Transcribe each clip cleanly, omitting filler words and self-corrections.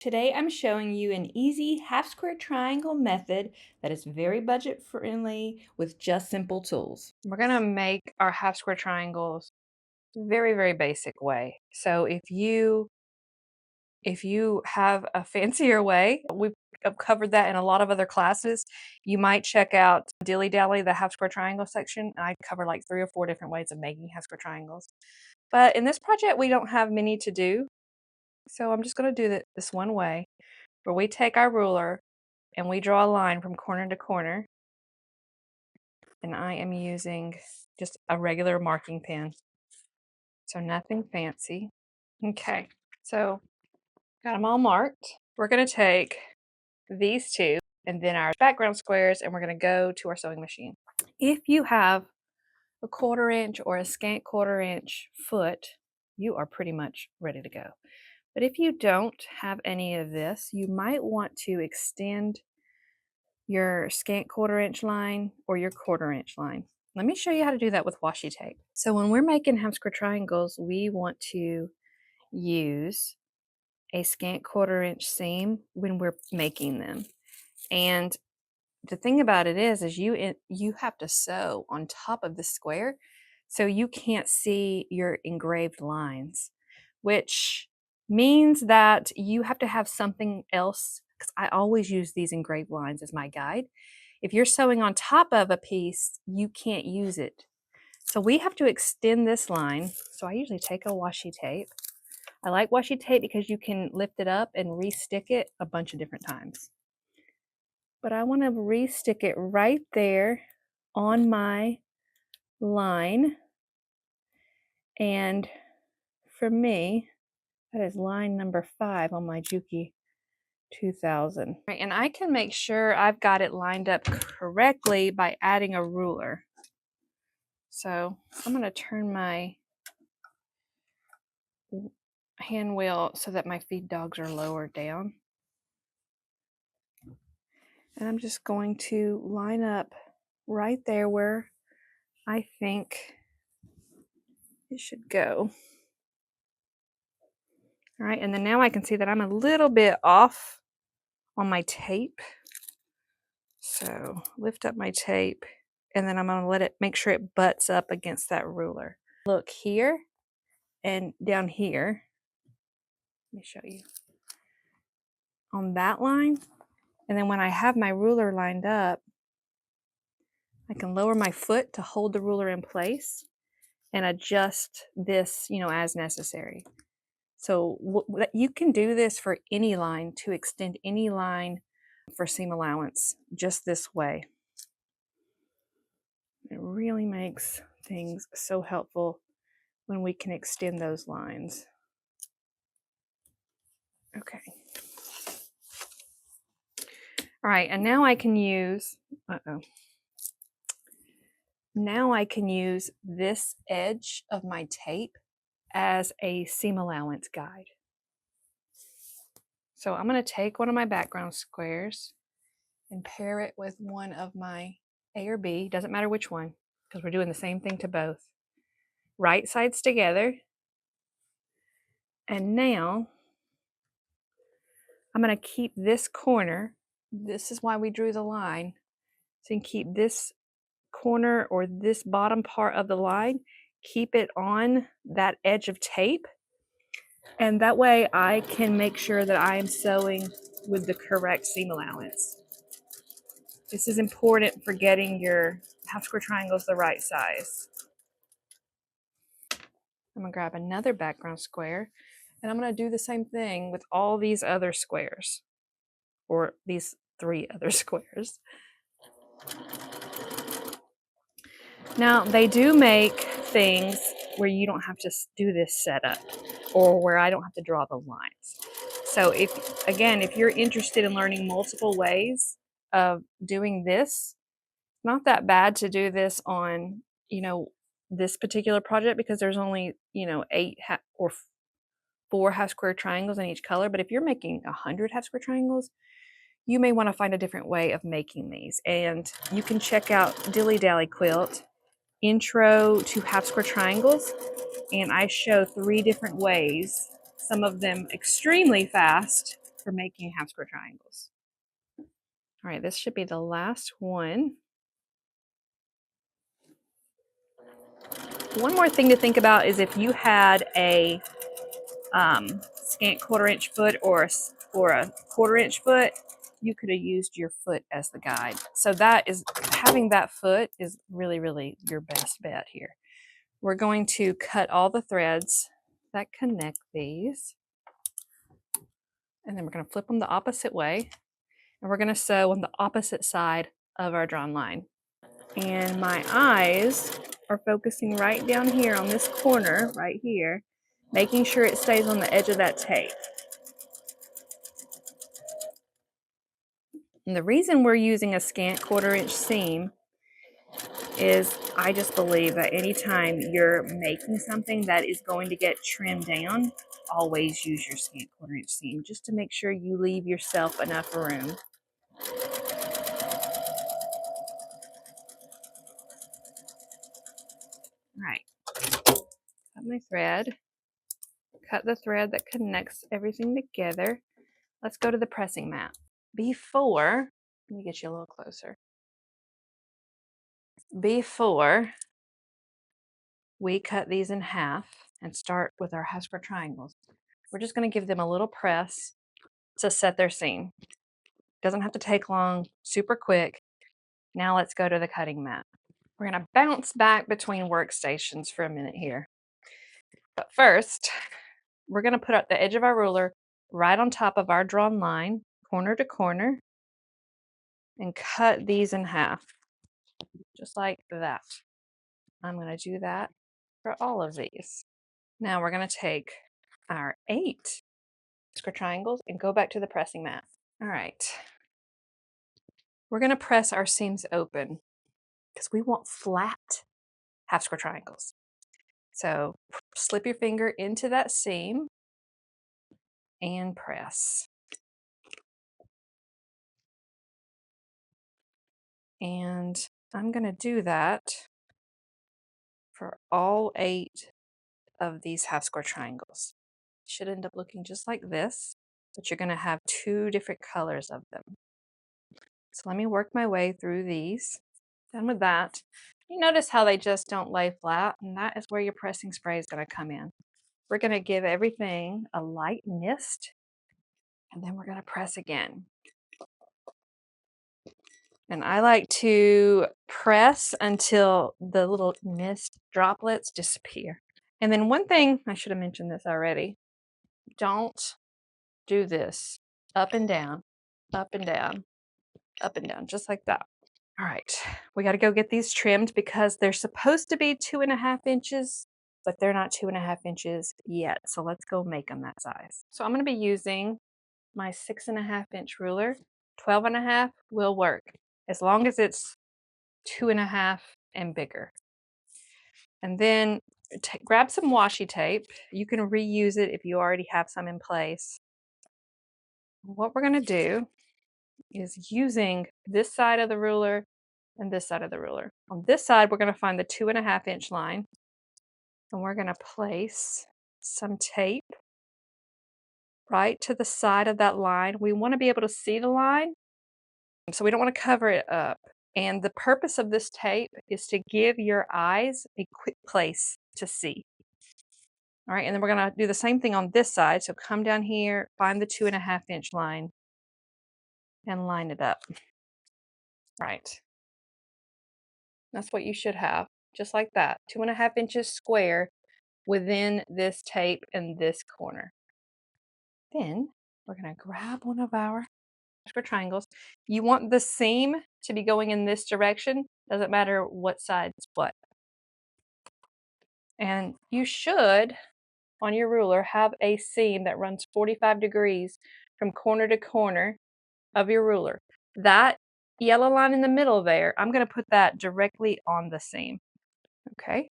Today I'm showing you an easy half square triangle method that is very budget friendly with just simple tools. We're gonna make our half square triangles very, very basic way. So if you have a fancier way, we've covered that in a lot of other classes. You might check out Dilly Dally, the half square triangle section. I cover like 3 or 4 different ways of making half square triangles. But in this project, we don't have many to do. So I'm just gonna do it this one way where we take our ruler and we draw a line from corner to corner. And I am using just a regular marking pen. So nothing fancy. Okay, so got them all marked. We're going to take these two and then our background squares, and we're going to go to our sewing machine. If you have a 1/4 inch or a scant 1/4 inch foot, you are pretty much ready to go. But if you don't have any of this, you might want to extend your scant 1/4 inch line or your 1/4 inch line. Let me show you how to do that with washi tape. So when we're making half square triangles, we want to use a scant 1/4 inch seam when we're making them. And the thing about it is you have to sew on top of the square, so you can't see your engraved lines, which means that you have to have something else, because I always use these engraved lines as my guide. If you're sewing on top of a piece, you can't use it. So we have to extend this line. So I usually take a washi tape. I like washi tape because you can lift it up and re-stick it a bunch of different times. But I want to re-stick it right there on my line. And for me, that is line number 5 on my Juki 2000. Right, and I can make sure I've got it lined up correctly by adding a ruler. So I'm going to turn my hand wheel so that my feed dogs are lower down. And I'm just going to line up right there where I think it should go. All right, and then now I can see that I'm a little bit off on my tape. So lift up my tape, and then I'm going to let it, make sure it butts up against that ruler. Look here and down here. Let me show you. On that line, and then when I have my ruler lined up, I can lower my foot to hold the ruler in place and adjust this, as necessary. So you can do this for any line, to extend any line for seam allowance, just this way. It really makes things so helpful when we can extend those lines. Okay. All right, and now I can use, now I can use this edge of my tape as a seam allowance guide. So I'm going to take one of my background squares and pair it with one of my A or B, doesn't matter which one, because we're doing the same thing to both. Right sides together. And now I'm going to keep this corner. This is why we drew the line. So you can keep this corner or this bottom part of the line, keep it on that edge of tape. And that way I can make sure that I am sewing with the correct seam allowance. This is important for getting your half square triangles the right size. I'm going to grab another background square, and I'm going to do the same thing with all these other squares, or these 3 other squares. Now, they do make things where you don't have to do this setup, or where I don't have to draw the lines. So if you're interested in learning multiple ways of doing this, not that bad to do this on, this particular project, because there's only, 8 or 4 half square triangles in each color. But if you're making 100 half square triangles, you may want to find a different way of making these. And you can check out Dilly Dally Quilt, Intro to Half Square Triangles. And I show 3 different ways, some of them extremely fast, for making half square triangles. All right, this should be the last one. One more thing to think about is if you had a scant 1/4 inch foot or a 1/4 inch foot, you could have used your foot as the guide. So that is, having that foot is really, really your best bet here. We're going to cut all the threads that connect these, and then we're going to flip them the opposite way, and we're going to sew on the opposite side of our drawn line. And my eyes are focusing right down here on this corner right here, making sure it stays on the edge of that tape. And the reason we're using a scant 1/4 inch seam is I just believe that anytime you're making something that is going to get trimmed down, always use your scant 1/4 inch seam just to make sure you leave yourself enough room. All right, cut my thread, cut the thread that connects everything together. Let's go to the pressing mat. Before, let me get you a little closer. Before we cut these in half and start with our half square triangles, we're just going to give them a little press to set their seam. Doesn't have to take long, super quick. Now let's go to the cutting mat. We're going to bounce back between workstations for a minute here. But first, we're going to put up the edge of our ruler right on top of our drawn line, corner to corner, and cut these in half, just like that. I'm going to do that for all of these. Now we're going to take our 8 square triangles and go back to the pressing mat. All right. We're going to press our seams open because we want flat half square triangles. So slip your finger into that seam and press. And I'm going to do that for all 8 of these half square triangles. Should end up looking just like this, but you're going to have 2 different colors of them. So let me work my way through these. Done with that. You notice how they just don't lay flat, and that is where your pressing spray is going to come in. We're going to give everything a light mist, and then we're going to press again. And I like to press until the little mist droplets disappear. And then one thing, I should have mentioned this already, don't do this up and down, up and down, up and down, just like that. All right, we got to go get these trimmed because they're supposed to be 2.5 inches, but they're not 2.5 inches yet. So let's go make them that size. So I'm going to be using my 6.5 inch ruler. 12.5 will work as long as it's 2.5 and bigger. And then grab some washi tape. You can reuse it if you already have some in place. What we're going to do is using this side of the ruler and this side of the ruler. On this side, we're going to find the 2.5 inch line, and we're going to place some tape right to the side of that line. We want to be able to see the line, so we don't want to cover it up. And the purpose of this tape is to give your eyes a quick place to see. All right, and then we're going to do the same thing on this side. So come down here, find the 2.5 inch line, and line it up. Right. That's what you should have, just like that. 2.5 inches square within this tape in this corner. Then we're going to grab one of our square triangles. You want the seam to be going in this direction. Doesn't matter what side's what. And you should, on your ruler, have a seam that runs 45 degrees from corner to corner of your ruler. That yellow line in the middle there, I'm going to put that directly on the seam. Okay.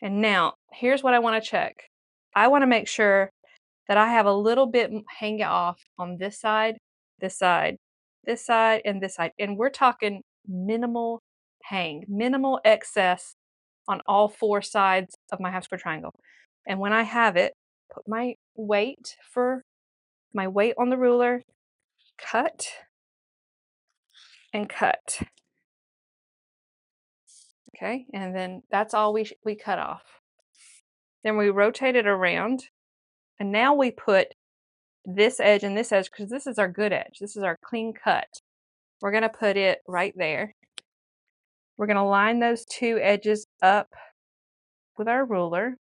And now here's what I want to check. I want to make sure that I have a little bit hanging off on this side, this side, this side, and this side. And we're talking minimal hang, minimal excess on all 4 sides of my half square triangle. And when I have it, put my weight for my weight on the ruler, cut, and cut. Okay, and then that's all we cut off. Then we rotate it around, and now we put this edge and this edge, because this is our good edge. This is our clean cut. We're going to put it right there. We're going to line those two edges up with our ruler.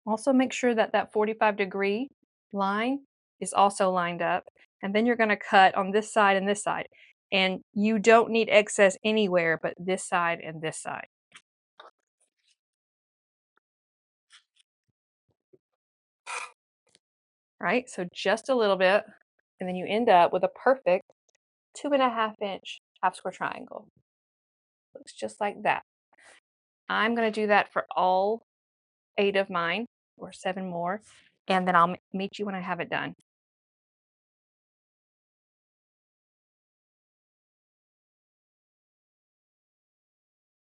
Also make sure that that 45-degree line is also lined up. And then you're going to cut on this side and this side. And you don't need excess anywhere but this side and this side. Right? So just a little bit. And then you end up with a perfect 2.5-inch half square triangle. Looks just like that. I'm going to do that for all 8 of mine, or 7 more, and then I'll meet you when I have it done.